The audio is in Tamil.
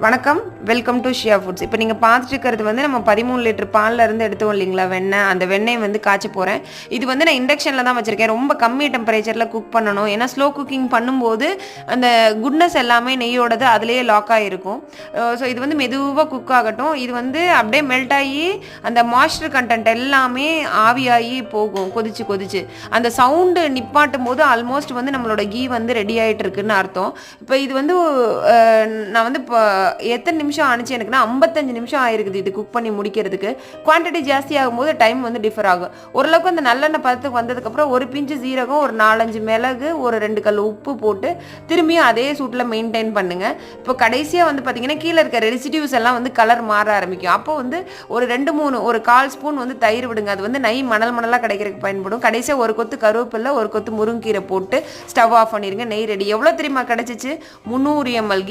வணக்கம், வெல்கம் டு ஷியா ஃபுட்ஸ். இப்போ நீங்கள் பார்த்துட்டு இருக்கிறது வந்து நம்ம 13 லிட்டர் பாலில் இருந்து எடுத்தோம் இல்லைங்களா வெண்ணெய். அந்த வெண்ணெய் வந்து காய்ச்ச போகிறேன். இது வந்து நான் இண்டக்ஷனில் தான் வச்சுருக்கேன். ரொம்ப கம்மி டெம்பரேச்சரில் குக் பண்ணணும். ஏன்னா ஸ்லோ குக்கிங் பண்ணும்போது அந்த குட்னஸ் எல்லாமே நெய்யோடது அதுலேயே லாக் ஆகிருக்கும். ஸோ இது வந்து மெதுவாக குக் ஆகட்டும். இது வந்து அப்படியே மெல்ட் ஆகி அந்த மாய்ஸ்சர் கண்டென்ட் எல்லாமே ஆவியாகி போகும் கொதிச்சு கொதிச்சு. அந்த சவுண்டு நிப்பாட்டும் போது ஆல்மோஸ்ட் வந்து நம்மளோட கீ வந்து ரெடி ஆகிட்டு இருக்குன்னு அர்த்தம். இப்போ இது வந்து நான் வந்து இப்போ எத்தனை நிமிஷம் ஆனிச்சு எனக்குன்னா 55 நிமிஷம் ஆயிருக்குது இது குக் பண்ணி முடிக்கிறதுக்கு. குவான்டிட்டி ஜாஸ்தி ஆகும்போது டைம் வந்து டிஃபர் ஆகும். ஓரளவுக்கு அந்த நல்லெண்ணெய் பதத்துக்கு வந்ததுக்கப்புறம் ஒரு பிஞ்சு சீரகம், ஒரு 4-5 மிளகு, ஒரு 2 கல் உப்பு போட்டு திரும்பியும் அதே சூட்டில் மெயின்டைன் பண்ணுங்க. இப்போ கடைசியாக வந்து பார்த்தீங்கன்னா கீழே இருக்க ரெசிடியூஸ் எல்லாம் வந்து கலர் மாற ஆரம்பிக்கும். அப்போ வந்து ஒரு 2-3 ஒரு 1/4 ஸ்பூன் வந்து தயிர் விடுங்க. அது வந்து நெய் மணலாக கிடைக்கிறதுக்கு பயன்படும். கடைசியாக ஒரு கொத்து கருவேப்பிலை, ஒரு கொத்து முருங்கீரை போட்டு ஸ்டவ் ஆஃப் பண்ணிடுங்க. நெய் ரெடி. எவ்வளோ தெரியுமா கிடச்சிச்சு? 300 ml